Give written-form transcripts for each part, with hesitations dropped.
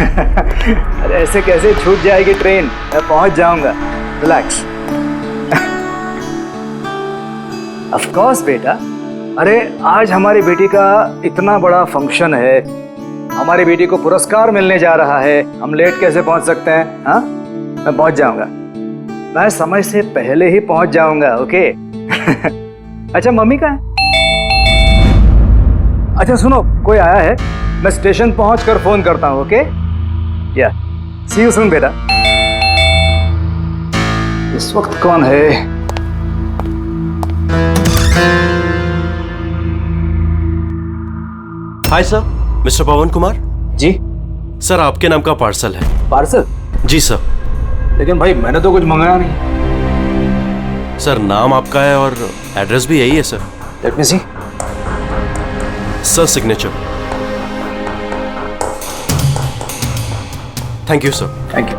अरे ऐसे कैसे छूट जाएगी ट्रेन, मैं पहुंच जाऊंगा, रिलैक्स। ऑफ कोर्स बेटा, अरे आज हमारी बेटी का इतना बड़ा फंक्शन है, हमारी बेटी को पुरस्कार मिलने जा रहा है, हम लेट कैसे पहुंच सकते हैं? हाँ, मैं पहुंच जाऊंगा, मैं समय से पहले ही पहुंच जाऊंगा। ओके। अच्छा मम्मी कहाँ है? अच्छा सुनो, कोई आया है, मैं स्टेशन पहुंचकर फोन करता हूं। ओके, या सी यू सून बेटा। इस वक्त कौन है? हाय सर, मिस्टर पवन कुमार। जी सर, आपके नाम का पार्सल है। पार्सल? जी सर। लेकिन भाई मैंने तो कुछ मंगाया नहीं। सर, नाम आपका है और एड्रेस भी यही है sir. Let me see. Sir, signature. Thank you sir. Thank you.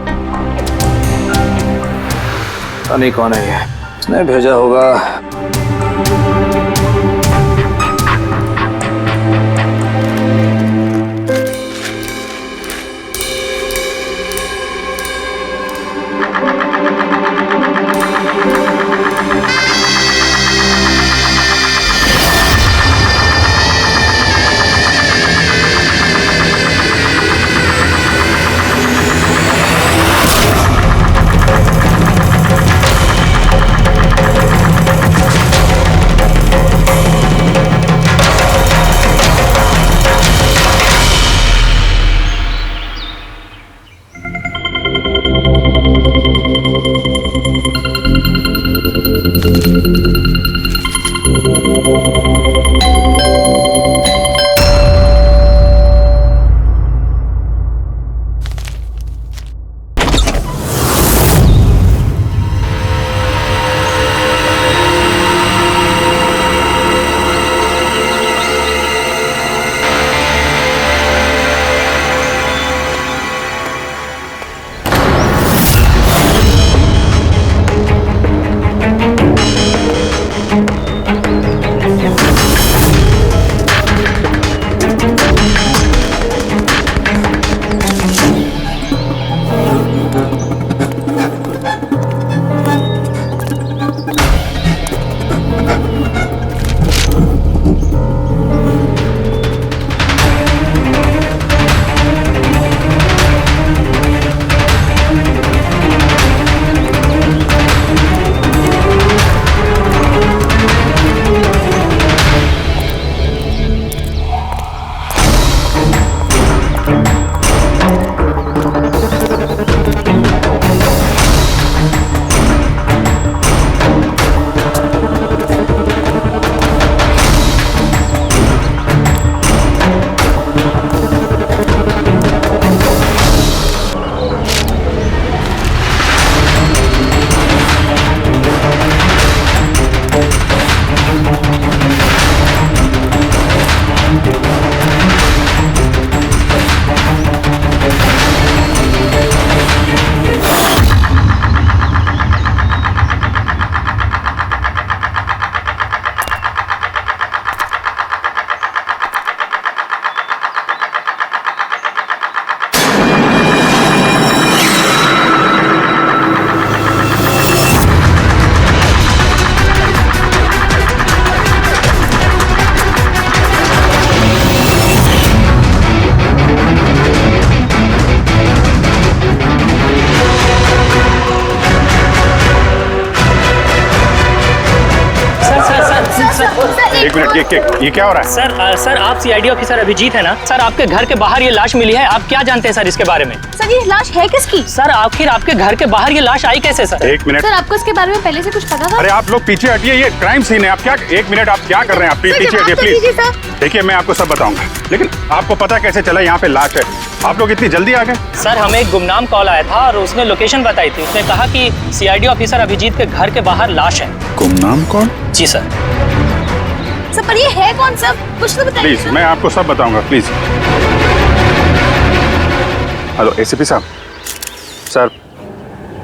पता नहीं कौन है ये, उसने भेजा होगा। एक मिनट, ये क्या हो रहा है? सर आप सीआईडी ऑफिसर अभिजीत है ना? सर आपके घर के बाहर ये लाश मिली है, आप क्या जानते हैं सर इसके बारे में? सर ये लाश है किसकी? सर आखिर आपके घर के बाहर ये लाश आई कैसे सर? एक मिनट सर, आपको इसके बारे में पहले से कुछ पता था? अरे आप लोग पीछे हटिए, ये क्राइम सीन है। आप क्या, एक मिनट, आप क्या कर रहे हैं? आप पीछे हटिए प्लीज। देखिए मैं आपको सब बताऊंगा, लेकिन आपको पता कैसे चला यहाँ पे लाश है? आप लोग इतनी जल्दी आ गए? सर हमें एक गुमनाम कॉल आया था और उसने लोकेशन बताई थी। उसने कहा कि सीआईडी ऑफिसर अभिजीत के घर के बाहर लाश है। गुमनाम कौन? जी सर। सर पर ये है कौन सर? कुछ तो बताइए। प्लीज, मैं आपको सब बताऊंगा, प्लीज। हेलो एसीपी साहब, सर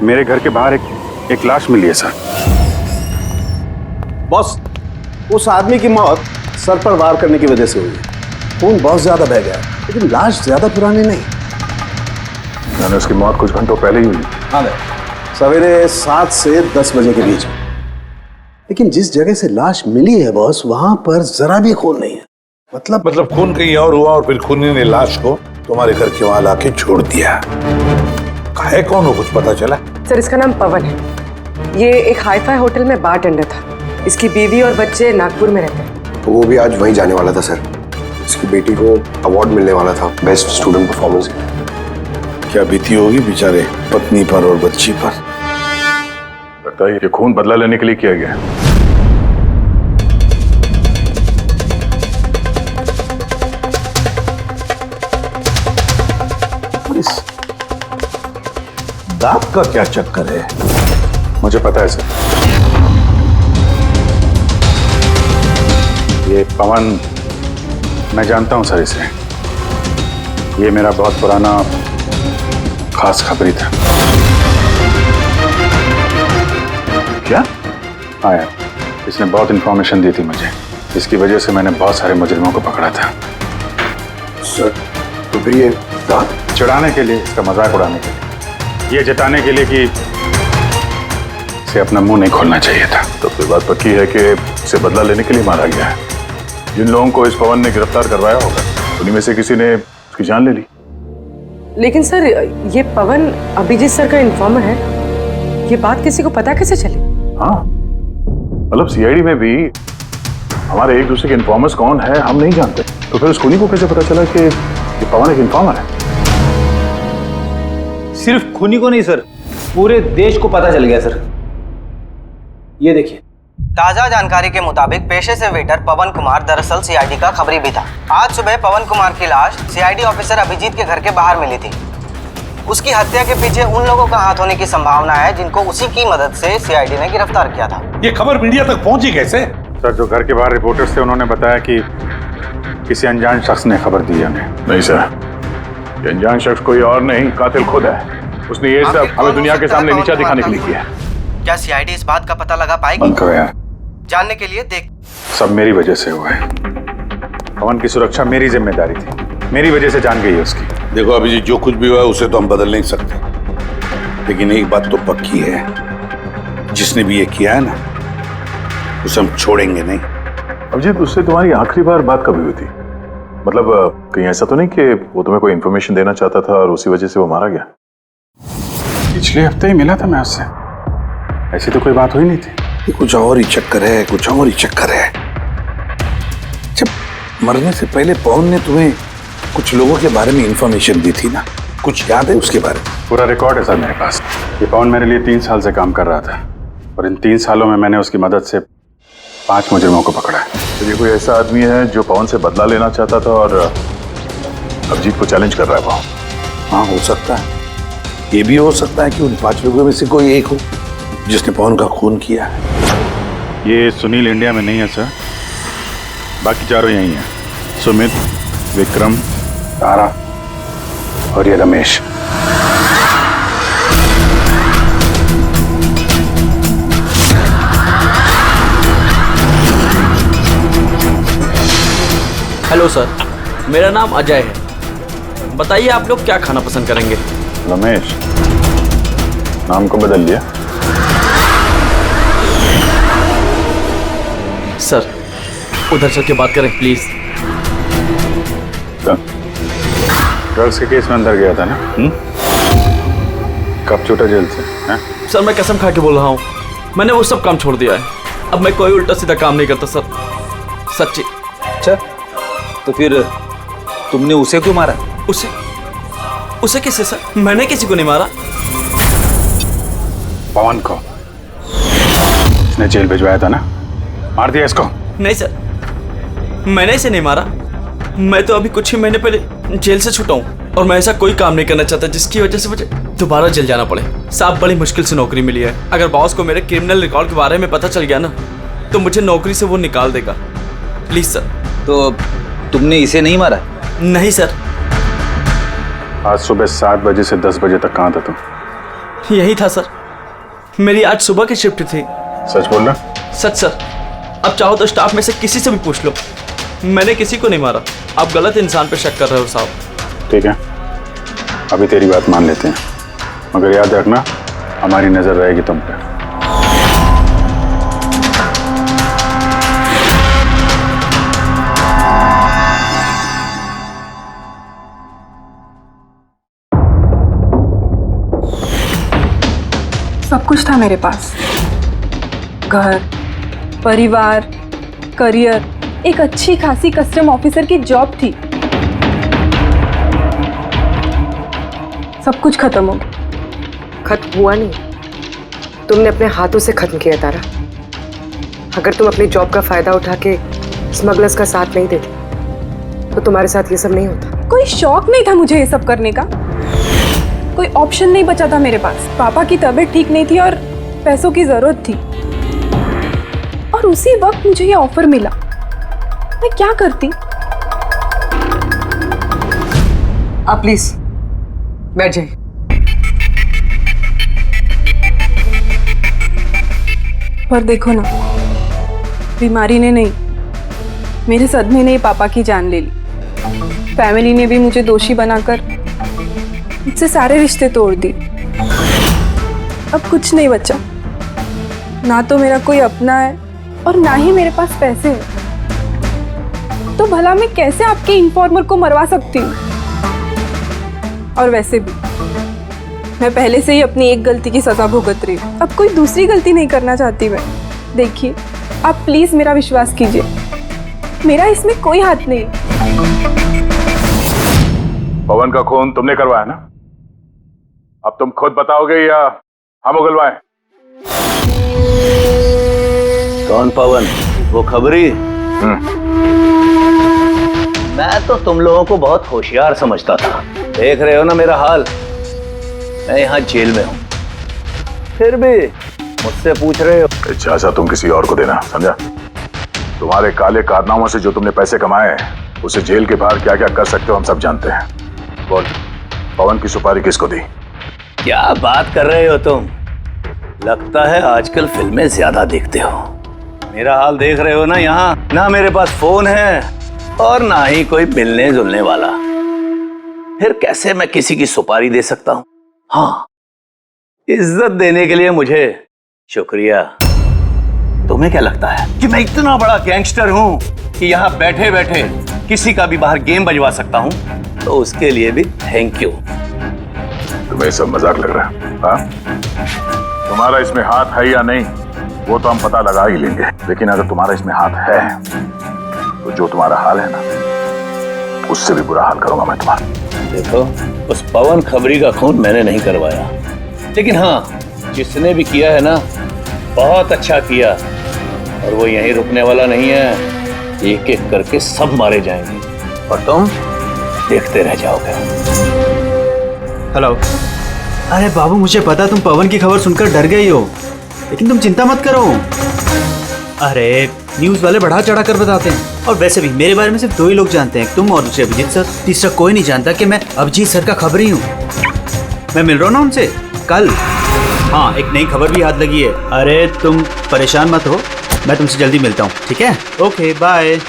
मेरे घर के बाहर एक लाश मिली है सर। बॉस, उस आदमी की मौत सर पर वार करने की वजह से हुई है। खून बहुत ज्यादा बह गया, लेकिन लाश ज्यादा पुरानी नहीं। सर, एक मिनट, ये क्या हो रहा है? सर, उस आदमी की मौत सर पर वार करने की वजह से हुई है। खून बहुत ज्यादा बह गया, लेकिन लाश ज्यादा पुरानी नहीं। सर, मैंने उसकी मौत कुछ घंटों पहले ही हुई। हाँ सवेरे 7 से 10 बजे के बीच में। लेकिन जिस जगह से लाश मिली है बॉस, वहां पर जरा भी खून नहीं है। मतलब खून कहीं और हुआ और फिर खूनी ने लाश को तुम्हारे घर के वहां लाके छोड़ दिया। है कौन हो, कुछ पता चला? सर इसका नाम पवन है। ये एक हाईफाई होटल में बारटेंडर था। इसकी बीवी और बच्चे नागपुर में रहते हैं। तो वो भी आज वहीं जाने वाला था सर। इसकी बेटी को अवार्ड मिलने वाला था बेस्ट स्टूडेंट परफॉर्मेंस। क्या बीती होगी बेचारे पत्नी पर और बच्ची पर। लगता है ये खून बदला लेने के लिए किया गया है। इस दांत का क्या चक्कर है? मुझे पता है सर। ये पवन, मैं जानता हूं सर इसे। ये मेरा बहुत पुराना खास खबरी था। क्या? हाँ यार, इसने बहुत इंफॉर्मेशन दी थी मुझे। इसकी वजह से मैंने बहुत सारे मुजरिमों को पकड़ा था। सर तो फिर ये दांत चिढ़ाने के लिए, इसका मजाक उड़ाने के लिए, ये जताने के लिए कि इसे अपना मुंह नहीं खोलना चाहिए था। तो फिर बात पक्की है कि इसे बदला लेने के लिए मारा गया है। जिन लोगों को इस पवन ने गिरफ्तार करवाया होगा उन्हीं में से किसी ने उसकी जान ले ली। लेकिन सर ये पवन अभिजीत सर का इन्फॉर्मर है। ये बात किसी को पता कैसे चली? हाँ, मतलब सीआईडी में भी हमारे एक दूसरे के इन्फॉर्मर्स कौन है हम नहीं जानते। तो फिर उस खूनी को कैसे पता चला कि ये पवन एक इन्फॉर्मर है? सिर्फ खूनी को नहीं सर, पूरे देश को पता चल गया सर। ये देखिए, ताजा जानकारी के मुताबिक पेशे से वेटर पवन कुमार दरअसल सीआईडी का खबरी भी था। आज सुबह पवन कुमार की लाश सीआईडी ऑफिसर अभिजीत के घर के बाहर मिली थी। उसकी हत्या के पीछे उन लोगों का हाथ होने की संभावना है जिनको उसी की मदद से सीआईडी ने गिरफ्तार किया था। ये खबर मीडिया तक पहुंची कैसे? सर, जो घर के बाहर रिपोर्टर्स थे उन्होंने बताया कि किसी अनजान शख्स ने खबर दी है उन्हें। नहीं सर, ये अनजान शख्स कोई और नहीं, कातिल खुद है। उसने ये सब हमें दुनिया के सामने नीचा दिखाने के लिए किया है। क्या सीआईडी इस बात का पता लगा पाएगी? बंद करो यार। जानने के लिए देख। सब मेरी वजह से हुआ है। पवन की सुरक्षा मेरी जिम्मेदारी थी, मेरी वजह से जान गई है उसकी। देखो अभिजीत, जो कुछ भी हुआ है उसे तो हम बदल नहीं सकते, लेकिन एक बात तो पक्की है, जिसने भी ये किया है ना, उसे हम छोड़ेंगे नहीं। अभिजीत, उससे तुम्हारी आखिरी बार बात कभी हुई थी? मतलब कहीं ऐसा तो नहीं कि वो तुम्हें कोई इन्फॉर्मेशन देना चाहता था और उसी वजह से वो मारा गया? पिछले हफ्ते ही मिला था मैं उससे। ऐसी तो कोई बात हुई नहीं थी। ये कुछ और ही चक्कर है, कुछ और ही चक्कर है। जब मरने से पहले पवन ने तुम्हें कुछ लोगों के बारे में इंफॉर्मेशन दी थी ना, कुछ याद है उसके बारे में? पूरा रिकॉर्ड है सर मेरे पास। ये पवन मेरे लिए 3 साल से काम कर रहा था और इन 3 सालों में मैंने उसकी मदद से 5 मुजरिमों को पकड़ा है। तो ये कोई ऐसा आदमी है जो पवन से बदला लेना चाहता था और अभिजीत को चैलेंज कर रहा है वो? हाँ, हो सकता है। ये भी हो सकता है कि उन 5 लोगों में से कोई एक हो जिसने पवन का खून किया है। ये सुनील इंडिया में नहीं है सर, बाकी चारों यही हैं। सुमित, विक्रम, तारा और ये रमेश। हेलो सर, मेरा नाम अजय है। बताइए आप लोग क्या खाना पसंद करेंगे? रमेश, नाम को बदल लिया? सर उधर चल के बात करें प्लीज। ड्रग्स के केस में अंदर गया था ना? कब छूटा जेल से? है? सर मैं कसम खा के बोल रहा हूँ, मैंने वो सब काम छोड़ दिया है। अब मैं कोई उल्टा सीधा काम नहीं करता सर, सच्ची। अच्छा, तो फिर तुमने उसे क्यों मारा? उसे किसे सर? मैंने किसी को नहीं मारा। पवन को इसने जेल भिजवाया था ना, मार दिया इसको? नहीं सर, मैंने इसे नहीं मारा। मैं तो अभी कुछ ही महीने पहले जेल से छूटा हूँ और मैं ऐसा कोई काम नहीं करना चाहता जिसकी वजह से मुझे दोबारा जेल जाना पड़े। साहब बड़ी मुश्किल से नौकरी मिली है। अगर बॉस को मेरे क्रिमिनल रिकॉर्ड के बारे में पता चल गया ना तो मुझे नौकरी से वो निकाल देगा। Please sir. तो तुमने इसे नहीं मारा? नहीं सर। आज सुबह 7 बजे से 10 बजे तक कहाँ था तुम? यही था सर, मेरी आज सुबह की शिफ्ट थी। सच बोल रहा? सच सर। अब चाहो तो स्टाफ में से किसी से भी पूछ लो, मैंने किसी को नहीं मारा। आप गलत इंसान पे शक कर रहे हो साहब। ठीक है, अभी तेरी बात मान लेते हैं, मगर याद रखना हमारी नजर रहेगी तुम पे। सब कुछ था मेरे पास, घर, परिवार, करियर, एक अच्छी खासी कस्टम ऑफिसर की जॉब थी। सब कुछ खत्म हो गया। खत्म हुआ नहीं, तुमने अपने हाथों से खत्म किया तारा। अगर तुम अपनी जॉब का फायदा उठा के स्मगलर्स का साथ नहीं देती तो तुम्हारे साथ ये सब नहीं होता। कोई शौक नहीं था मुझे ये सब करने का, कोई ऑप्शन नहीं बचा था मेरे पास। पापा की तबीयत ठीक नहीं थी और पैसों की जरूरत थी, और उसी वक्त मुझे ये ऑफर मिला। मैं क्या करती? आप प्लीज बैठ जाइए। पर देखो ना, बीमारी ने नहीं, मेरे सदमे ने पापा की जान ले ली। फैमिली ने भी मुझे दोषी बनाकर मुझसे सारे रिश्ते तोड़ दिए। अब कुछ नहीं बचा, ना तो मेरा कोई अपना है और ना ही मेरे पास पैसे हैं। तो भला मैं कैसे आपके इन्फॉर्मर को मरवा सकती हूँ? और वैसे भी मैं पहले से ही अपनी एक गलती की सजा भुगत रही हूँ, अब कोई दूसरी गलती नहीं करना चाहती मैं। देखिए, आप प्लीज मेरा विश्वास कीजिए, मेरा इसमें कोई हाथ नहीं। पवन का खून तुमने करवाया ना? अब तुम खुद बताओगे या हम उगलवाएं? कौन पवन? वो खबरी? मैं तो तुम लोगों को बहुत होशियार समझता था। देख रहे हो ना मेरा हाल, मैं यहाँ जेल में हूँ, फिर भी मुझसे पूछ रहे हो। इजाजत तुम किसी और को देना, समझा? तुम्हारे काले कारनामों से जो तुमने पैसे कमाए हैं, उसे जेल के बाहर क्या क्या कर सकते हो हम सब जानते हैं। बोल, पवन की सुपारी किसको दी? क्या बात कर रहे हो तुम? लगता है आजकल फिल्में ज्यादा देखते हो। मेरा हाल देख रहे हो ना, यहाँ ना मेरे पास फोन है और ना ही कोई मिलने जुलने वाला। फिर कैसे मैं किसी की सुपारी दे सकता हूँ? हाँ, इज्जत देने के लिए मुझे शुक्रिया। तुम्हें क्या लगता है कि मैं इतना बड़ा गैंगस्टर हूँ कि यहाँ बैठे बैठे किसी का भी बाहर गेम बजवा सकता हूँ? तो उसके लिए भी थैंक यू। तुम्हें सब मजाक लग रहा है? हाँ? तुम्हारा इसमें हाथ है या नहीं वो तो हम पता लगा ही लेंगे, लेकिन अगर तुम्हारा इसमें हाथ है तो जो तुम्हारा हाल है ना, उससे भी बुरा हाल करूंगा मैं तुम्हारा। देखो, उस पवन खबरी का खून मैंने नहीं करवाया, लेकिन हाँ, जिसने भी किया है ना, बहुत अच्छा किया। और वो यहीं रुकने वाला नहीं है, एक एक करके सब मारे जाएंगे और तुम देखते रह जाओगे। हेलो। अरे बाबू, मुझे पता तुम पवन की खबर सुनकर डर गई हो, लेकिन तुम चिंता मत करो। अरे न्यूज़ वाले बढ़ा चढ़ा कर बताते हैं, और वैसे भी मेरे बारे में सिर्फ 2 ही लोग जानते हैं, तुम और दूसरे अभिजीत सर। तीसरा कोई नहीं जानता कि मैं अभिजीत सर का खबरी हूँ। मैं मिल रहा हूँ ना उनसे कल। हाँ, एक नई खबर भी हाथ लगी है। अरे तुम परेशान मत हो, मैं तुमसे जल्दी मिलता हूँ, ठीक है? Okay, bye.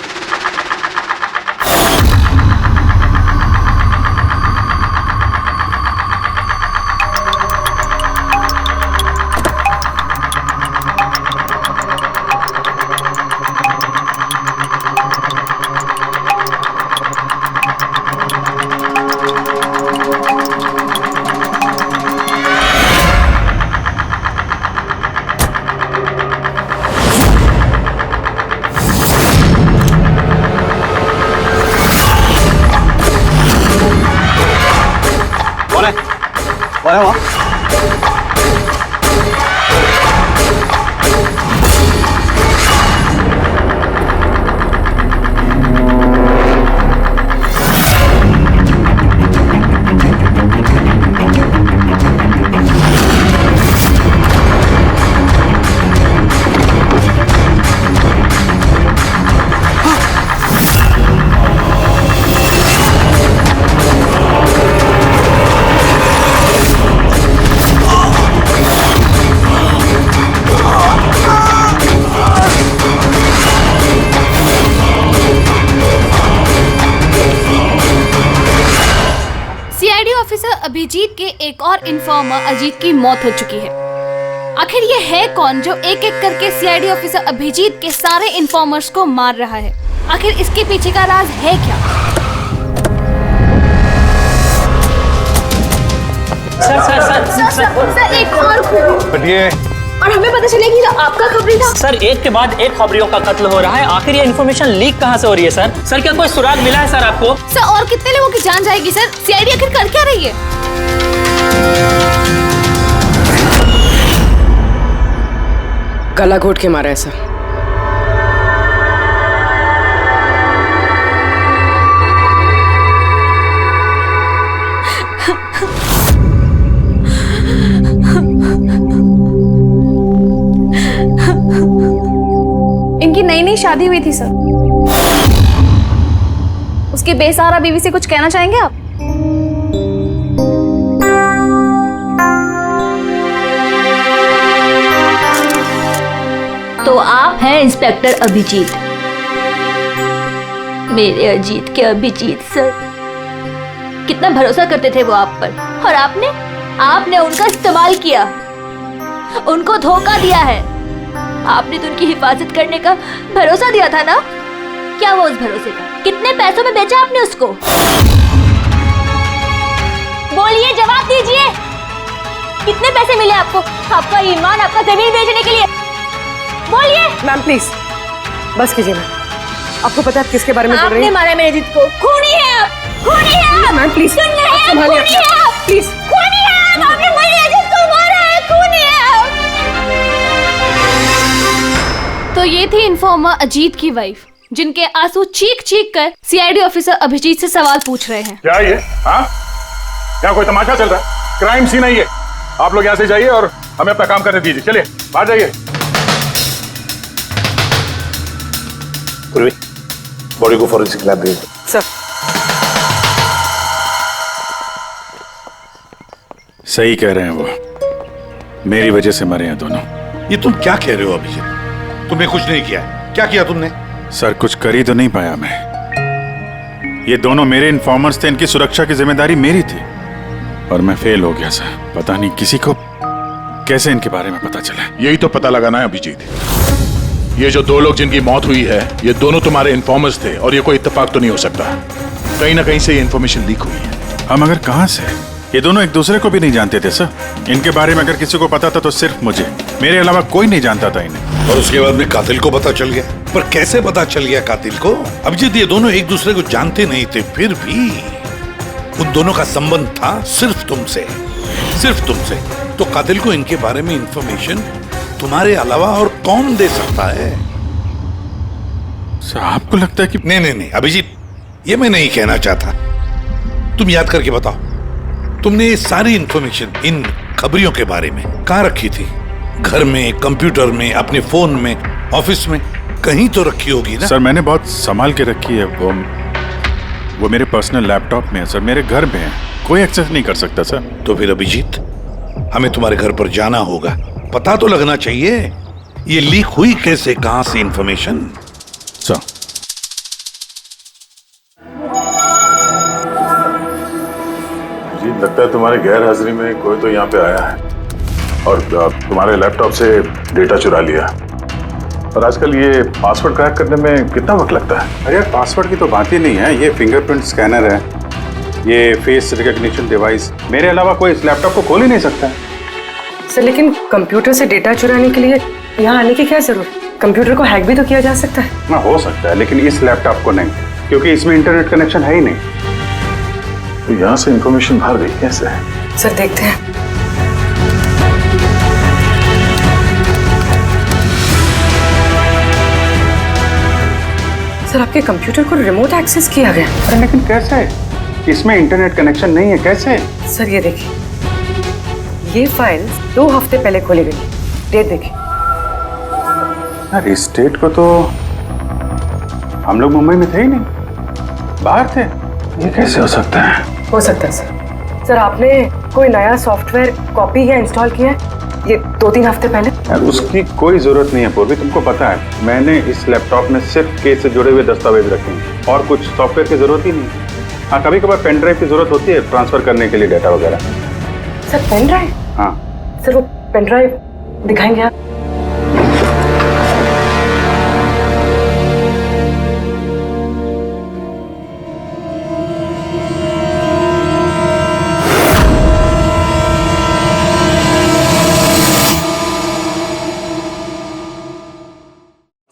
अभिजीत के एक और इन्फॉर्मर अजीत की मौत हो चुकी है। आखिर ये है कौन जो एक एक करके सीआईडी ऑफिसर अभिजीत के सारे इन्फॉर्मर्स को मार रहा है? आखिर इसके पीछे का राज है क्या? सर एक और हमें पता चलेगा कि आपका खबरी था। सर एक के बाद एक खबरियों का कत्ल हो रहा है, आखिर ये इन्फॉर्मेशन लीक कहाँ से हो रही है सर? सर क्या कोई सुराग मिला है सर आपको? सर और कितने लोगों की जान जाएगी सर? सीआईडी आखिर कर क्या रही है? गला घोट के मारा है सर। इनकी नई नई शादी हुई थी सर। उसके बेसहारा बीवी से कुछ कहना चाहेंगे आप? तो आप हैं इंस्पेक्टर अभिजीत, मेरे अजीत के अभिजीत सर। कितना भरोसा करते थे वो आप पर, और आपने उनका इस्तेमाल किया, उनको धोखा दिया है। आपने तो उनकी हिफाजत करने का भरोसा दिया था ना? क्या वो उस भरोसे का? कितने पैसों में बेचा आपने उसको? बोलिए, जवाब दीजिए। कितने पैसे मिले आपको? आपका ईमान, आपका जमीन बेचने के लिए? बोलिए। मैम प्लीज बस कीजिए। मैम आपको पता है किसके बारे में बोल रही हैं? आपने मारा मेरे अजीत को। खूनी है आप, खूनी है आप। मैम प्लीज सुन रहे हैं? खूनी है आप, प्लीज। खूनी है आप। आपने मेरे अजीत को मारा है, खूनी है आप। तो ये थी इन्फॉर्मर अजीत की वाइफ, जिनके आंसू चीख चीख कर सीआईडी ऑफिसर अभिजीत से सवाल पूछ रहे हैं। क्या ये? हाँ, क्या कोई तमाशा चल रहा है? क्राइम सीन है ये। आप लोग यहाँ से जाइए और हमें अपना काम करने दीजिए। चलिए बाहर जाइए। पूर्वी, बॉडी को फॉरेंसिक लैब भेज दो। सर सही कह रहे हैं वो, मेरी वजह से मरे हैं दोनों। ये तुम क्या कह रहे हो अभिजीत? तुमने कुछ नहीं किया। क्या किया तुमने? सर कुछ कर ही तो नहीं पाया मैं। ये दोनों मेरे इन्फॉर्मर्स थे, इनकी सुरक्षा की जिम्मेदारी मेरी थी और मैं फेल हो गया सर। पता नहीं किसी को कैसे इनके बारे में पता चला। यही तो पता लगाना है अभिजीत। ये जो दो लोग जिनकी मौत हुई है, ये दोनों तुम्हारे इन्फॉर्मर्स थे और ये कोई इत्तेफाक तो नहीं हो सकता। कहीं ना कहीं से ये इन्फॉर्मेशन लीक हुई है। हम अगर कहां से? ये दोनों एक दूसरे को भी नहीं जानते थे सर। इनके बारे में अगर किसी को पता था तो सिर्फ मुझे, मेरे अलावा कोई नहीं जानता था इन्हें। और उसके बाद में कातिल को पता चल गया। पर कैसे पता चल गया कातिल को? अभिजीत ये दोनों एक दूसरे को जानते नहीं थे, फिर भी उन दोनों का संबंध था सिर्फ तुमसे, सिर्फ तुमसे। तो कातिल को इनके बारे में इंफॉर्मेशन तुम्हारे अलावा और कौन दे सकता है? सर आपको लगता है कि नहीं अभिजीत, ये मैं नहीं कहना चाहता। तुम याद करके बताओ, तुमने ये सारी इंफॉर्मेशन इन खबरियों के बारे में कहाँ रखी थी? घर में, कंप्यूटर में, अपने फोन में, ऑफिस में, कहीं तो रखी होगी ना? सर मैंने बहुत संभाल के रखी है। वो मेरे पर्सनल लैपटॉप में है सर, मेरे घर में है, कोई एक्सेस नहीं कर सकता सर। तो फिर अभिजीत, हमें तुम्हारे घर पर जाना होगा, पता तो लगना चाहिए ये लीक हुई कैसे, कहां से इंफॉर्मेशन। सर जी लगता है तुम्हारे गैर हाजिरी में कोई तो यहाँ पे आया है और तुम्हारे लैपटॉप से डेटा चुरा लिया। और आजकल ये पासवर्ड क्रैक करने में कितना वक्त लगता है? अरे यार पासवर्ड की तो बात ही नहीं है। ये फिंगरप्रिंट स्कैनर है, ये फेस रिकॉग्निशन डिवाइस, मेरे अलावा कोई इस लैपटॉप को खोल ही नहीं सकता। सर लेकिन कंप्यूटर से डेटा चुराने के लिए यहाँ आने की क्या जरूरत? कंप्यूटर को हैक भी तो किया जा सकता है। हाँ हो सकता है, लेकिन इस लैपटॉप को नहीं, क्योंकि इसमें इंटरनेट कनेक्शन है ही नहीं। तो यहाँ से इंफॉर्मेशन बाहर गई कैसे? सर देखते हैं। सर आपके कंप्यूटर को रिमोट एक्सेस किया गया। अरे लेकिन कैसे? इसमें इंटरनेट कनेक्शन नहीं है, कैसे? सर ये देखिए, ये फाइल 2 हफ्ते पहले खोली गई। डेट देखिए। यार इस डेट को तो हम लोग मुंबई में थे ही नहीं, बाहर थे। ये कैसे हो सकता है? हो सकता है सर। सर आपने कोई नया सॉफ्टवेयर कॉपी या इंस्टॉल किया है ये 2-3 हफ्ते पहले? यार उसकी कोई जरूरत नहीं है पूर्वी, तुमको पता है मैंने इस लैपटॉप में सिर्फ केस से जुड़े हुए दस्तावेज रखे हैं और कुछ सॉफ्टवेयर की जरूरत ही नहीं। हाँ, कभी कभार पेन ड्राइव की जरूरत होती है ट्रांसफर करने के लिए डेटा वगैरह। Sir pen drive? हाँ सर वो पेन ड्राइव दिखाएंगे आप?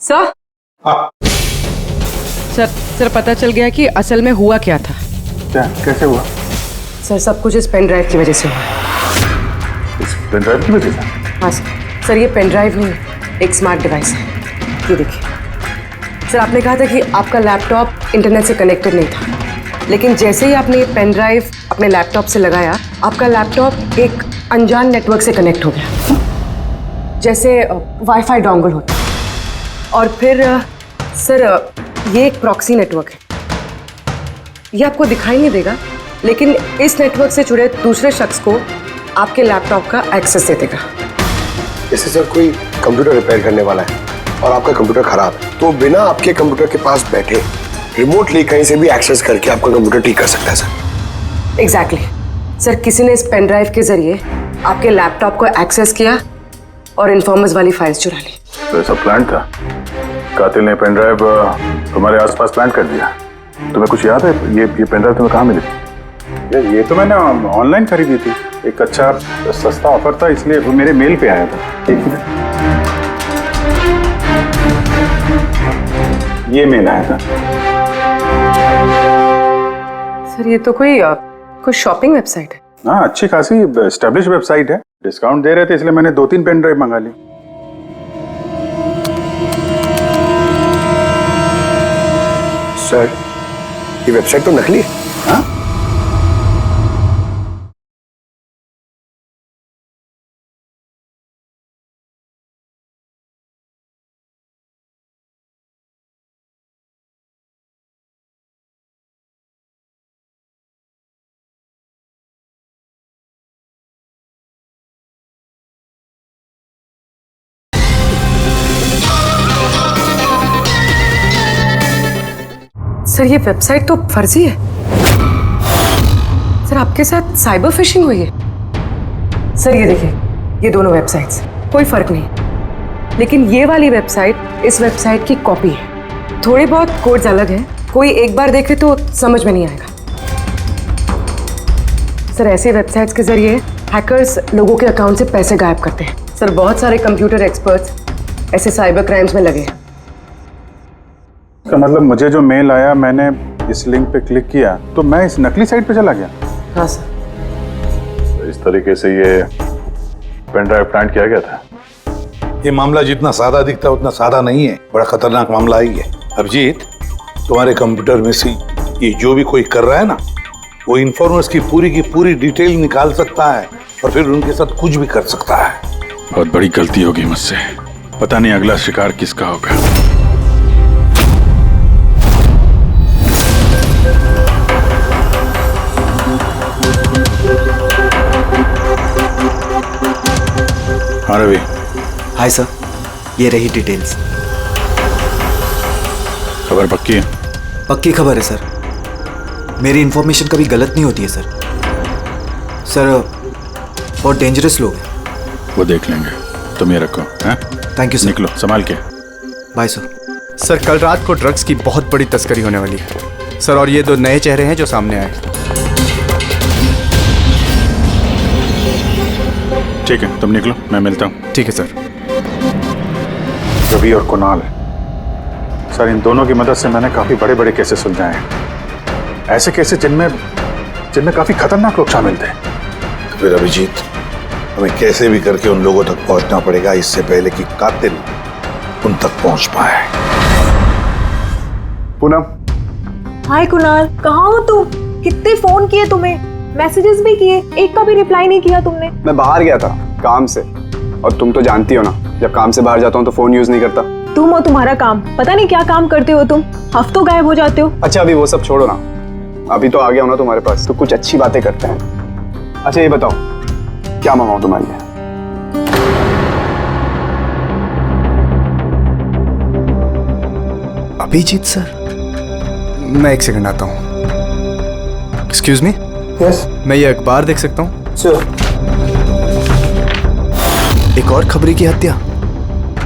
सर सर सर पता चल गया कि असल में हुआ क्या था। क्या, कैसे हुआ? सर सब कुछ इस पेन ड्राइव की वजह से हुआ। इस पेन ड्राइव की वजह से? हाँ सर ये पेन ड्राइव नहीं, एक स्मार्ट डिवाइस है। ये देखिए सर, आपने कहा था कि आपका लैपटॉप इंटरनेट से कनेक्टेड नहीं था, लेकिन जैसे ही आपने ये पेन ड्राइव अपने लैपटॉप से लगाया, आपका लैपटॉप एक अनजान नेटवर्क से कनेक्ट हो गया, जैसे वाईफाई डोंगल होता। और फिर सर ये एक प्रॉक्सी नेटवर्क है। ये आपको दिखाई नहीं देगा, लेकिन इस नेटवर्क से जुड़े दूसरे शख्स को आपके लैपटॉप का एक्सेस दे देगा। जैसे सर कोई कंप्यूटर रिपेयर करने वाला है और आपका कंप्यूटर खराब है, तो बिना आपके कंप्यूटर के पास बैठे रिमोटली कहीं से भी एक्सेस करके आपका कंप्यूटर ठीक कर सकता है सर। एग्जैक्टली सर, किसी ने इस पेन ड्राइव के जरिए आपके लैपटॉप को एक्सेस किया और इन्फॉर्मर्स वाली फाइल्स चुरा ली। तो ऐसा प्लान था? कातिल ने पेन ड्राइव तुम्हारे आसपास प्लान कर दिया। तुम्हें कुछ याद है ये पेन ड्राइव तुम्हें कहाँ मिली थी? ये तो मैंने ऑनलाइन खरीदी थी, एक अच्छा सस्ता ऑफर था, इसलिए वो मेरे मेल पे आया था। एक मिनट, ये मेल आया था। सर ये तो कोई शॉपिंग वेबसाइट है। हाँ, अच्छी खासी एस्टेब्लिश वेबसाइट है, डिस्काउंट दे रहे थे इसलिए मैंने 2-3 पेन ड्राइव मंगा ली। सर ये वेबसाइट तो नकली है। हाँ? सर ये वेबसाइट तो फर्जी है। सर आपके साथ साइबर फिशिंग हुई है। सर ये देखिए, ये दोनों वेबसाइट्स, कोई फर्क नहीं, लेकिन ये वाली वेबसाइट इस वेबसाइट की कॉपी है। थोड़े बहुत कोड्स अलग हैं, कोई एक बार देखे तो समझ में नहीं आएगा। सर ऐसे वेबसाइट्स के जरिए हैकर्स लोगों के अकाउंट से पैसे गायब करते हैं। सर बहुत सारे कंप्यूटर एक्सपर्ट्स ऐसे साइबर क्राइम्स में लगे हैं। इसका मतलब मुझे जो मेल आया, मैंने इस लिंक पे क्लिक किया तो मैं इस नकली साइट पे चला गया। हाँ सर। तो इस तरीके से ये पेन ड्राइव प्लान किया गया था। ये मामला जितना सादा दिखता है उतना सादा नहीं है, बड़ा खतरनाक मामला ही है। अभिजीत, तुम्हारे कंप्यूटर में से ये जो भी कोई कर रहा है ना, वो इन्फॉर्मर्स की पूरी डिटेल निकाल सकता है और फिर उनके साथ कुछ भी कर सकता है। बहुत बड़ी गलती होगी मुझसे, पता नहीं अगला शिकार किसका होगा। हाँ रवि। हाय सर, ये रही डिटेल्स। खबर पक्की है? पक्की खबर है सर, मेरी इंफॉर्मेशन कभी गलत नहीं होती है सर। सर बहुत डेंजरस लोग हैं। वो देख लेंगे, तुम ये रखो। हैं? Thank you sir. निकलो, संभाल के। Bye sir. सर कल रात को ड्रग्स की बहुत बड़ी तस्करी होने वाली है सर, और ये 2 नए चेहरे हैं जो सामने आए। ठीक है, तुम निकलो, मैं मिलता हूँ। ठीक है सर। रवि और कुणाल, सर इन दोनों की मदद से मैंने काफी बड़े केसेस सुलझाए हैं। ऐसे केसेस जिनमें काफी खतरनाक लोग शामिल थे। तो फिर अभिजीत, हमें कैसे भी करके उन लोगों तक पहुंचना पड़ेगा इससे पहले कि कातिल उन तक पहुंच पाए। पूनम। हाय कुणाल, कहाँ हो तुम? कितने फोन किए तुम्हें, मैसेजेस भी किए, एक का भी रिप्लाई नहीं किया तुमने। मैं बाहर गया था काम से, और तुम तो जानती हो ना, जब काम से बाहर जाता हूँ तो फोन यूज नहीं करता। तुम हो तुम्हारा काम, पता नहीं क्या काम करते हो तुम, हफ्तों गायब हो जाते हो। अच्छा अभी वो सब छोड़ो ना, अभी तो आ गया हो ना तुम्हारे पास, तो कुछ अच्छी बातें करते हैं। अच्छा ये बताओ, क्या मंगाऊं तुम्हारे लिए? अभिजीत सर, मैं 1 सेकंड आता हूँ। एक्सक्यूज मी, यस, मैं ये अखबार देख सकता हूँ? श्योर। एक और खबरी की हत्या।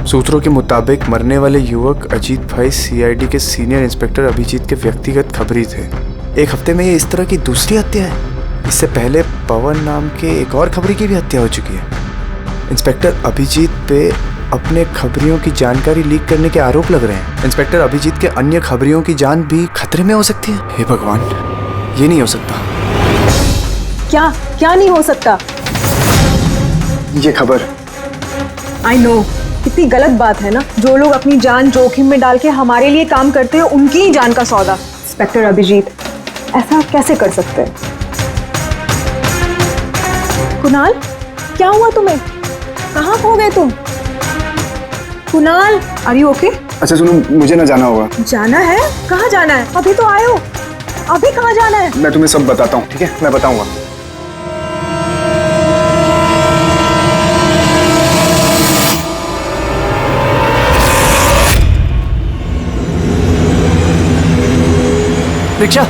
सूत्रों के मुताबिक मरने वाले युवक अजीत भाई सीआईडी के सीनियर इंस्पेक्टर अभिजीत के व्यक्तिगत खबरी थे। एक हफ्ते में ये इस तरह की दूसरी हत्या है। इससे पहले पवन नाम के एक और खबरी की भी हत्या हो चुकी है। इंस्पेक्टर अभिजीत पे अपने खबरियों की जानकारी लीक करने के आरोप लग रहे हैं। इंस्पेक्टर अभिजीत के अन्य खबरियों की जान भी खतरे में हो सकती है। हे भगवान, ये नहीं हो सकता। क्या क्या नहीं हो सकता? ये खबर, आई नो, कितनी गलत बात है ना। जो लोग अपनी जान जोखिम में डाल के हमारे लिए काम करते हैं, उनकी ही जान का सौदा। इंस्पेक्टर अभिजीत ऐसा कैसे कर सकते हैं? कुणाल, क्या हुआ तुम्हें? कहाँ खो गए तुम? Kunal, are you okay? अच्छा सुनो, मुझे ना जाना होगा। जाना है? कहाँ जाना है? अभी तो आए हो, अभी कहाँ जाना है? मैं तुम्हें सब बताता हूँ, ठीक है? मैं बताऊंगा। रिक्शा,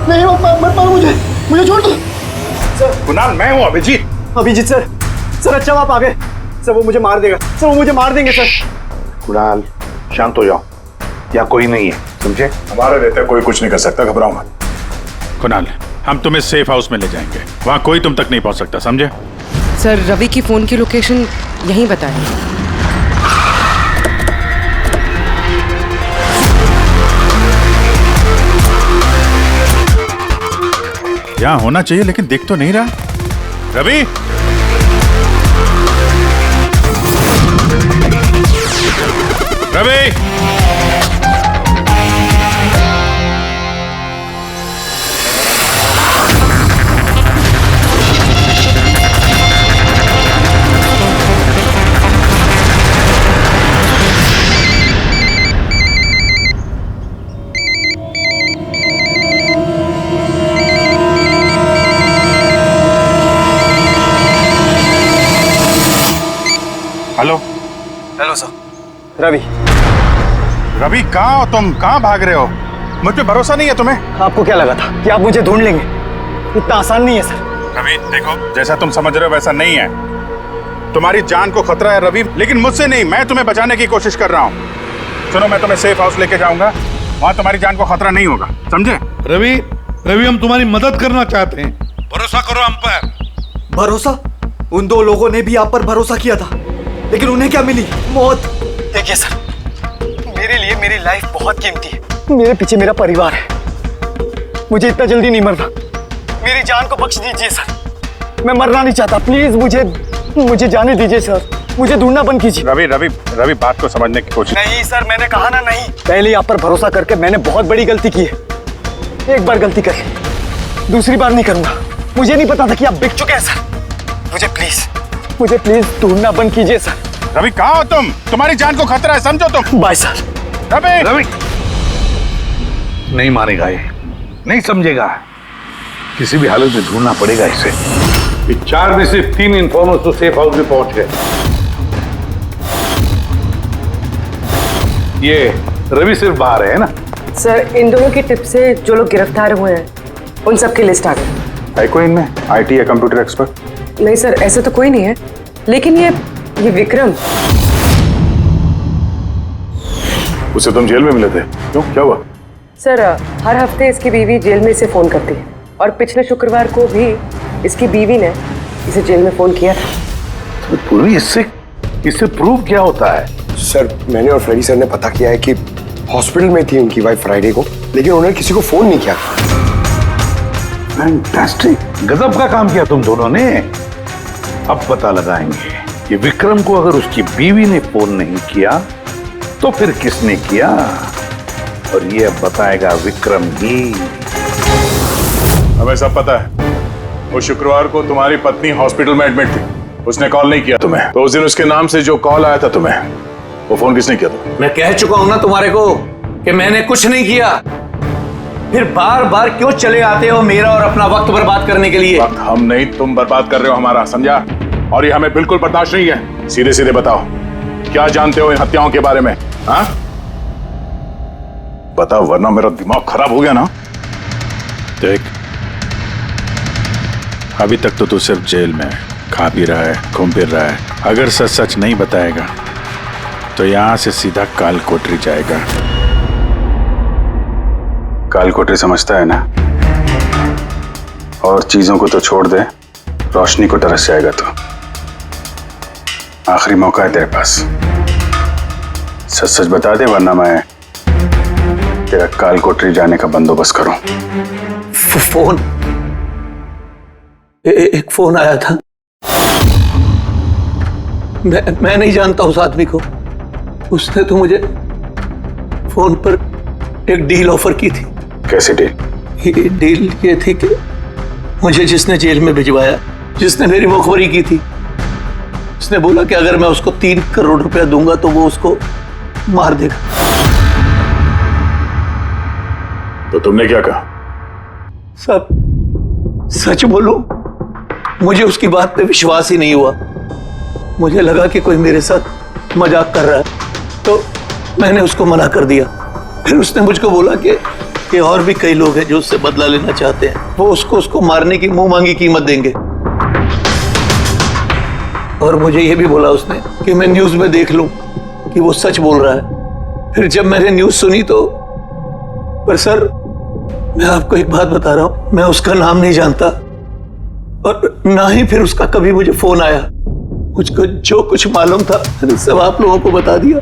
नहीं, मत मारो मुझे छोड़ दो। सर, कुणाल, मैं हूँ अभिजीत। अभिजीत सर, अच्छा आप आ गए। सर वो मुझे मार देगा, सर वो मुझे मार देंगे सर। कुणाल, शांत हो जाओ, या कोई नहीं है, समझे? हमारे रहते कोई कुछ नहीं कर सकता, घबराओ मत। कुणाल, हम तुम्हें सेफ हाउस में ले जाएंगे, वहां कोई तुम तक नहीं पहुंच सकता, समझे? सर रवि की फोन की लोकेशन यहीं बताएं। यहाँ होना चाहिए लेकिन दिख तो नहीं रहा। Ravi, Ravi, hello. Hello sir, Ravi. Ravi, कहाँ हो तुम? कहाँ भाग रहे हो? मुझ पे भरोसा नहीं है तुम्हें? आपको क्या लगा था कि आप मुझे ढूंढ लेंगे? इतना आसान नहीं है सर। रवि देखो, जैसा तुम समझ रहे हो वैसा नहीं है। तुम्हारी जान को खतरा है रवि, लेकिन मुझसे नहीं, मैं तुम्हें बचाने की कोशिश कर रहा हूँ। सुनो, मैं तुम्हें सेफ हाउस लेके जाऊंगा, वहाँ तुम्हारी जान को खतरा नहीं होगा, समझे? रवि, हम तुम्हारी मदद करना चाहते हैं, भरोसा करो हम पर। भरोसा? उन दो लोगों ने भी आप पर भरोसा किया था, लेकिन उन्हें क्या मिली? मौत। देखिए सर, मेरे लिए मेरी लाइफ बहुत कीमती है। मेरे पीछे मेरा परिवार है, मुझे इतना जल्दी नहीं मरना। मेरी जान को बख्श दीजिए सर, मैं मरना नहीं चाहता। प्लीज मुझे जाने दीजिए सर, मुझे ढूंढना बंद कीजिए। रवि बात को समझने की कोशिश। नहीं सर, मैंने कहा ना नहीं। पहले आप पर भरोसा करके मैंने बहुत बड़ी गलती की है। एक बार गलती करी, दूसरी बार नहीं करूंगा। मुझे नहीं पता था कि आप बिक चुके हैं सर। मुझे प्लीज ढूंढना बंद कीजिए सर। रवि, कहाँ हो तुम? तुम्हारी जान को खतरा है, समझो तुम। Bye sir. रवि, नहीं मानेगा ये, नहीं समझेगा। किसी भी हालत में ढूंढना पड़ेगा इसे। 4 में से 3 इन्फॉर्मर्स तो सेफ हाउस में पहुंच गए। ये रवि सिर्फ बाहर है ना? सर इन दोनों की टिप से जो लोग गिरफ्तार हुए हैं उन सब की लिस्ट आ गई। है कोई इनमें IT या कंप्यूटर एक्सपर्ट? नहीं सर, ऐसे तो कोई नहीं है, लेकिन ये विक्रम उसे तुम जेल में मिले थे, क्यों, क्या हुआ? सर हर हफ्ते इसकी बीवी जेल में इसे फोन करती है और पिछले शुक्रवार को भी इसकी बीवी ने इसे जेल में फोन किया था। तो पूरी इससे प्रूव क्या होता है? सर मैंने और फ्रेडी सर ने पता किया है कि हॉस्पिटल में थी उनकी वाइफ फ्राइडे को, लेकिन उन्होंने किसी को फोन नहीं किया। फैंटास्टिक, गजब का काम किया तुम दोनों ने। अब पता लगाएंगे कि विक्रम को अगर उसकी बीवी ने फोन नहीं किया तो फिर किसने किया, और ये अब बताएगा विक्रम ही। हमें सब पता है, वो शुक्रवार को तुम्हारी पत्नी हॉस्पिटल में एडमिट थी, उसने कॉल नहीं किया तुम्हें, तो उस दिन उसके नाम से जो कॉल आया था तुम्हें, वो फोन किसने किया था? मैं कह चुका हूं ना तुम्हारे को कि मैंने कुछ नहीं किया, फिर बार बार क्यों चले आते हो मेरा और अपना वक्त बर्बाद करने के लिए? वक्त हम नहीं, तुम बर्बाद कर रहे हो हमारा, समझा? और ये हमें बिल्कुल बर्दाश्त नहीं है। सीधे सीधे बताओ, क्या जानते हो इन हत्याओं के बारे में? हाँ बताओ, वरना मेरा दिमाग खराब हो गया ना। देख, अभी तक तो तू सिर्फ जेल में खा पी रहा है, घूम फिर रहा है। अगर सच सच नहीं बताएगा तो यहां से सीधा काल कोठरी जाएगा। काल कोठरी समझता है ना? और चीजों को तो छोड़ दे, रोशनी को तरस जाएगा तो। आखिरी मौका है तेरे पास, सच सच बता दे, वरना मैं तेरा काल कोठरी जाने का बंदोबस्त करूं। फोन, एक फोन आया था। मैं नहीं जानता उस आदमी को। उसने तो मुझे फोन पर एक डील ऑफर की थी। कैसी डील? डील ये थी कि मुझे जिसने जेल में भिजवाया, जिसने मेरी मुखबरी की थी, उसने बोला कि अगर मैं उसको 3 करोड़ रुपया दूंगा तो वो उसको मार देगा। तो तुमने क्या कहा? सब सच बोलूं, मुझे उसकी बात पे विश्वास ही नहीं हुआ। मुझे लगा कि कोई मेरे साथ मजाक कर रहा है, तो मैंने उसको मना कर दिया। फिर उसने मुझको बोला कि और भी कई लोग हैं जो उससे बदला लेना चाहते हैं, वो उसको मारने की मुंह मांगी कीमत देंगे। और मुझे ये भी बोला उसने कि मैं न्यूज में देख लूं कि वो सच बोल रहा है। फिर जब मैंने न्यूज सुनी तो, पर सर मैं आपको एक बात बता रहा हूं, मैं उसका नाम नहीं जानता और ना ही फिर उसका कभी मुझे फोन आया। मुझको जो कुछ मालूम था मैंने सब आप लोगों को बता दिया।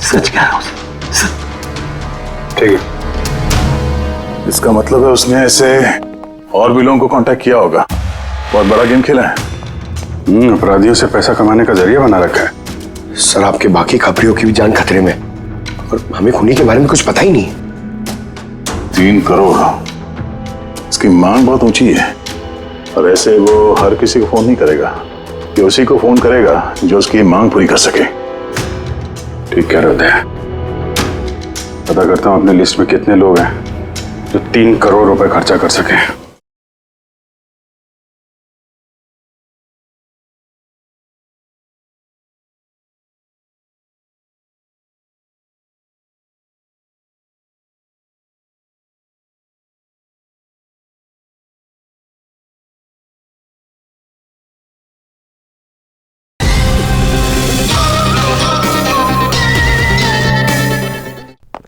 सच कह रहा हूं। ठीक है, इसका मतलब है उसने ऐसे और भी लोगों को कांटेक्ट किया होगा, बहुत बड़ा गेम खेला है। अपराधियों से पैसा कमाने का जरिया बना रखा है। सर आपके बाकी खबरियों की भी जान खतरे में, और हमें खूनी के बारे में कुछ पता ही नहीं। 3 करोड़, इसकी मांग बहुत ऊंची है, और ऐसे वो हर किसी को फोन नहीं करेगा, कि उसी को फोन करेगा जो उसकी मांग पूरी कर सके। ठीक कह रहे थे। पता करता हूं अपने लिस्ट में कितने लोग हैं जो 3 करोड़ रुपए खर्चा कर सके।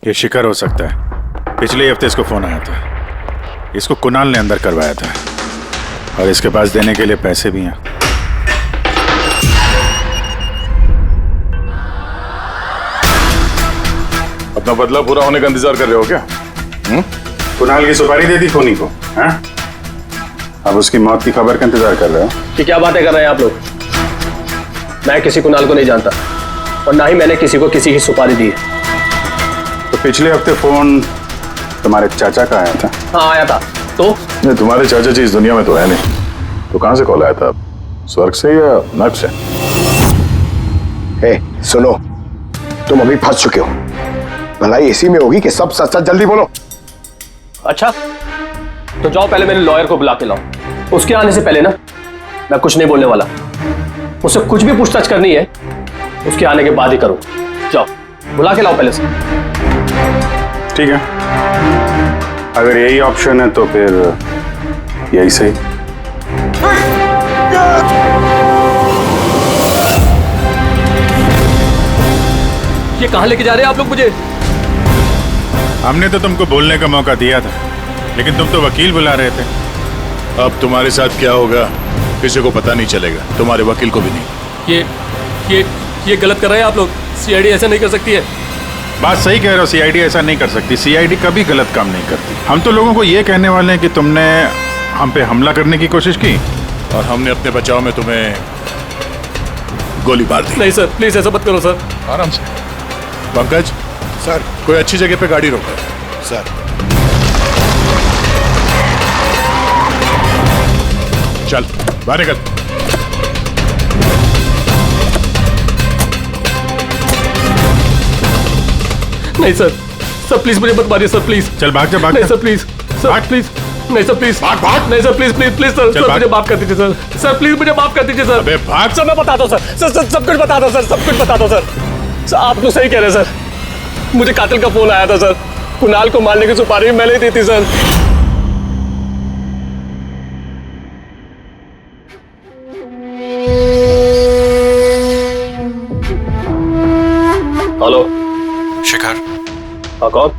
ये शिखर हो सकता है। पिछले हफ्ते इसको फोन आया था, इसको कुणाल ने अंदर करवाया था, और इसके पास देने के लिए पैसे भी हैं। अपना बदला पूरा होने का इंतजार कर रहे हो क्या? कुणाल की सुपारी दे दी खूनी को, हैं? अब उसकी मौत की खबर का इंतजार कर रहे हो? कि क्या बातें कर रहे हैं आप लोग? मैं किसी कुणाल को नहीं जानता, और ना ही मैंने किसी को किसी की सुपारी दी है। तो पिछले हफ्ते फोन तुम्हारे चाचा का आया था? हाँ आया था। तो नहीं, तुम्हारे चाचा जी इस दुनिया में तो है नहीं, तो कहां से कॉल आया था? स्वर्ग से या नर्क से? सुनो, तुम अभी फंस चुके हो। भलाई इसी में होगी कि सब सच सच जल्दी बोलो। अच्छा, तो जाओ पहले मेरे लॉयर को बुला के लाओ। उसके आने से पहले ना मैं कुछ नहीं बोलने वाला। मुझसे कुछ भी पूछताछ करनी है उसके आने के बाद ही करूँ। जाओ बुला के लाओ पहले से। ठीक है, अगर यही ऑप्शन है तो फिर यही सही। ये कहां लेके जा रहे हैं आप लोग मुझे? हमने तो तुमको बोलने का मौका दिया था, लेकिन तुम तो वकील बुला रहे थे। अब तुम्हारे साथ क्या होगा किसी को पता नहीं चलेगा, तुम्हारे वकील को भी नहीं। ये गलत कर रहे हैं आप लोग। सीआईडी ऐसा नहीं कर सकती है। बात सही कह रहे हो, सीआईडी ऐसा नहीं कर सकती। सीआईडी कभी गलत काम नहीं करती। हम तो लोगों को ये कहने वाले हैं कि तुमने हम पे हमला करने की कोशिश की और हमने अपने बचाव में तुम्हें गोली मार दी। नहीं सर, प्लीज ऐसा मत करो सर। आराम से। पंकज सर, कोई अच्छी जगह पे गाड़ी रोको सर। चल बाहर निकल। नहीं सर प्लीज मुझे मत मारिए सर, प्लीज। चल भाग जा, भाग। नहीं सर प्लीज, सर प्लीज। नहीं सर प्लीज, भाग। नहीं सर प्लीज प्लीज सर, मुझे माफ कर दीजिए सर। सर प्लीज मुझे माफ कर दीजिए सर। अबे भाग। सर मैं बता दो सर, सब कुछ बता दो सर, सब कुछ बता दो सर। आप तो सही कह रहे हैं सर। मुझे कातिल का फोन आया था सर। कुणाल को मारने की सुपारी मैंने ही दी थी सर। हेलो शिखर। हाँ कौन?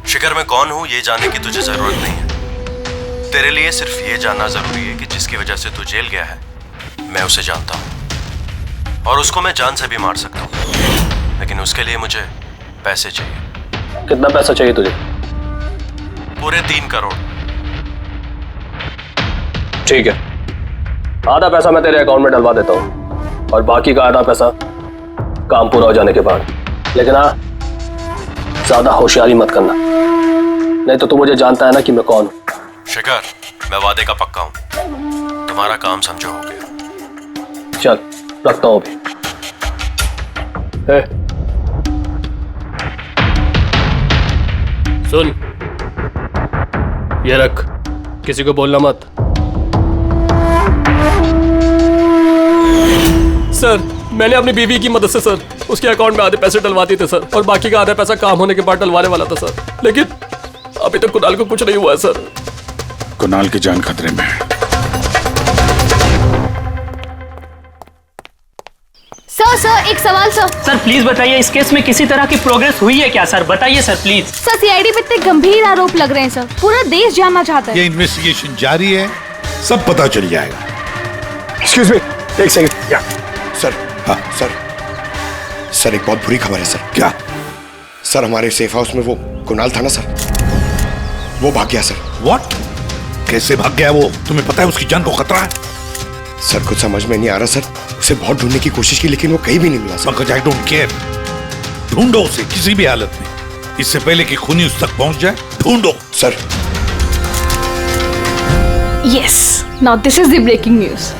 शिखर मैं कौन हूँ ये जानने की तुझे जरूरत नहीं है। तेरे लिए सिर्फ ये जानना जरूरी है कि जिसकी वजह से तू जेल गया है मैं उसे जानता हूँ और उसको मैं जान से भी मार सकता हूँ, लेकिन उसके लिए मुझे पैसे चाहिए। कितना पैसा चाहिए तुझे? पूरे 3 करोड़। ठीक है, आधा पैसा मैं तेरे अकाउंट में डलवा देता हूँ और बाकी का आधा पैसा काम पूरा हो जाने के बाद। लेकिन हाँ, ज्यादा होशियारी मत करना, नहीं तो तू मुझे जानता है ना कि मैं कौन हूं। शिखर मैं वादे का पक्का हूं, तुम्हारा काम समझो हो गया। चल रखता हूं अभी। सुन, ये रख, किसी को बोलना मत। सर मैंने अपनी बीवी की मदद से सर उसके अकाउंट में आधे पैसे डलवा दिए थे सर, और बाकी का आधा पैसा काम होने के बाद डलवाने वाला था सर, लेकिन अभी तक कुणाल को कुछ नहीं हुआ है सर। कुणाल की जान खतरे में है। सर एक सवाल सर प्लीज बताइए, इस केस में किसी तरह की प्रोग्रेस हुई है क्या सर? बताइए सर प्लीज। सर सीआईडी पे इतने गंभीर आरोप लग रहे हैं सर, पूरा देश जानना चाहता है। ये इन्वेस्टिगेशन जारी है, सब पता चल जाएगा। एक्सक्यूज मी, एक सेकंड। या सर, हाँ सर एक बहुत बुरी खबर है सर। क्या? सर हमारे सेफ हाउस में वो कुणाल था ना सर, वो भाग गया सर। व्हाट? कैसे भाग गया वो? तुम्हें पता है उसकी जान को खतरा है? सर कुछ समझ में नहीं आ रहा सर, उसे बहुत ढूंढने की कोशिश की लेकिन वो कहीं भी नहीं मिला sir. Pankaj I don't care, ढूंढो उसे किसी भी हालत में, इससे पहले कि खूनी उस तक पहुंच जाए। ढूंढो sir. Yes, now this is the breaking news.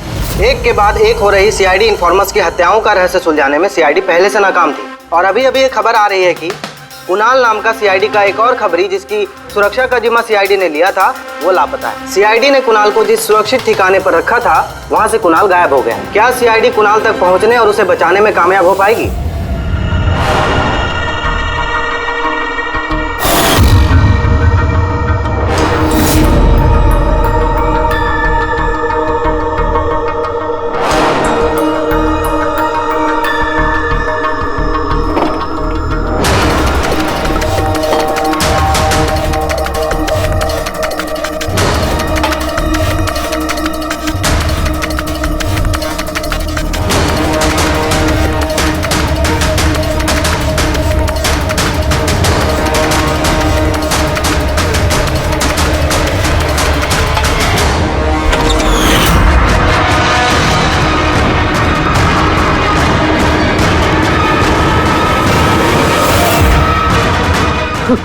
एक के बाद एक हो रही सीआईडी इन्फॉर्मर्स की हत्याओं का रहस्य सुलझाने में सीआईडी पहले से नाकाम थी, और अभी अभी ये खबर आ रही है कि कुणाल नाम का सीआईडी का एक और खबरी जिसकी सुरक्षा का जिम्मा सीआईडी ने लिया था वो लापता है। सीआईडी ने कुणाल को जिस सुरक्षित ठिकाने पर रखा था वहां से कुणाल गायब हो गया। क्या सीआईडी कुणाल तक पहुंचने और उसे बचाने में कामयाब हो पाएगी?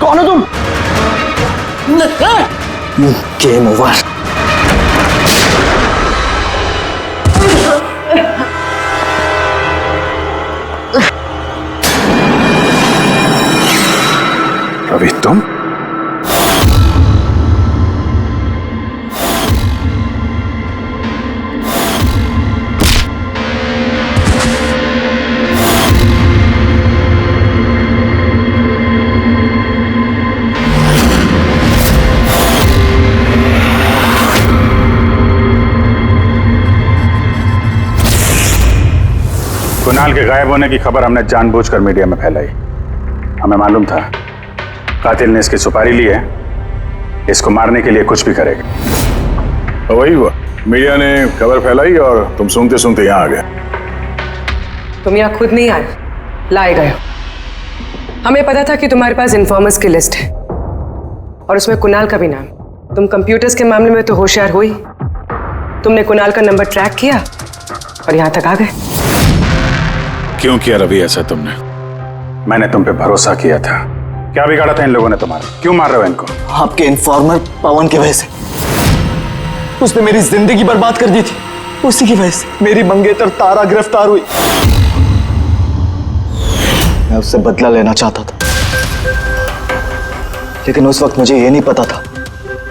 कौन हो तुम? Game over. रवि तुम? कुणाल के गायब होने की खबर हमने जानबूझकर मीडिया में फैलाई। हमें मालूम था कातिल ने इसकी सुपारी ली है, इसको मारने के लिए कुछ भी करेगा। तो वही हुआ, मीडिया ने खबर फैलाई और तुम सूंघते सूंघते यहाँ आ गए। तुम यहाँ खुद नहीं आए, लाए गए। हमें पता था कि तुम्हारे पास इन्फॉर्मर्स की लिस्ट है और उसमें कुणाल का भी नाम। तुम कंप्यूटर्स के मामले में तो होशियार हुई, तुमने कुणाल का नंबर ट्रैक किया और यहाँ तक आ गए। क्यों किया रवि ऐसा तुमने? मैंने तुम पे भरोसा किया था। क्या बिगाड़ा था इन लोगों ने तुम्हारा? क्यों मार रहे हो इनको? आपके इन्फॉर्मर पवन की वजह से। उसने मेरी जिंदगी बर्बाद कर दी थी, उसी की वजह से मेरी मंगेतर तारा गिरफ्तार हुई। मैं उससे बदला लेना चाहता था, लेकिन उस वक्त मुझे यह नहीं पता था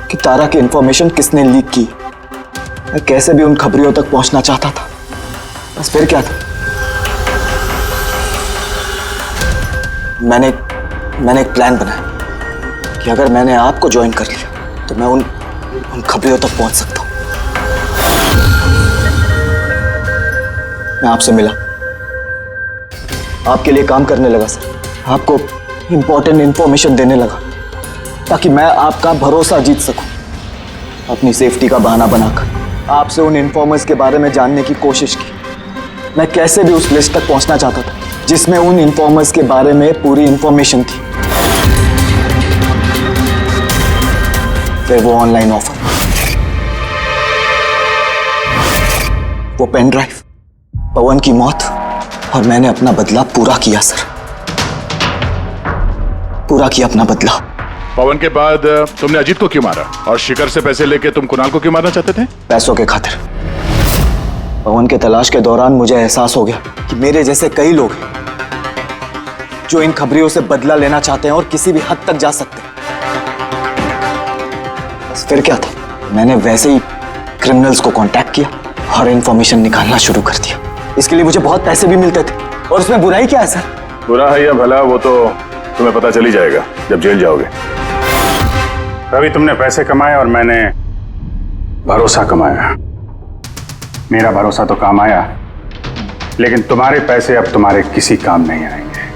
कि तारा की इंफॉर्मेशन किसने लीक की। मैं कैसे भी उन खबरियों तक पहुंचना चाहता था, बस फिर क्या था, मैंने एक प्लान बनाया कि अगर मैंने आपको ज्वाइन कर लिया तो मैं उन खबरियों तक पहुंच सकता हूं। मैं आपसे मिला, आपके लिए काम करने लगा सर, आपको इंपॉर्टेंट इंफॉर्मेशन देने लगा ताकि मैं आपका भरोसा जीत सकूं। अपनी सेफ्टी का बहाना बनाकर आपसे उन इन्फॉर्मर्स के बारे में जानने की कोशिश की। मैं कैसे भी उस लिस्ट तक पहुंचना चाहता था जिसमें उन इन्फॉर्मर्स के बारे में पूरी इंफॉर्मेशन थी। फिर वो ऑनलाइन ऑफर, वो पेन ड्राइव, पवन की मौत, और मैंने अपना बदला पूरा किया सर, पूरा किया अपना बदला। पवन के बाद तुमने अजीत को क्यों मारा? और शिखर से पैसे लेके तुम कुणाल को क्यों मारना चाहते थे? पैसों के खातिर। पवन के तलाश के दौरान मुझे एहसास हो गया कि मेरे जैसे कई लोग हैं जो इन खबरियों से बदला लेना चाहते हैं और किसी भी हद तक जा सकते हैं। बस फिर क्या था, मैंने वैसे ही क्रिमिनल्स को कांटेक्ट किया और इंफॉर्मेशन निकालना शुरू कर दिया। इसके लिए मुझे बहुत पैसे भी मिलते थे, और उसमें बुराई क्या है सर? बुरा है या भला वो तो तुम्हें पता चल ही जाएगा जब जेल जाओगे। रवि, तुमने पैसे कमाए और मैंने भरोसा कमाया। मेरा भरोसा तो काम आया, लेकिन तुम्हारे पैसे अब तुम्हारे किसी काम नहीं आएंगे।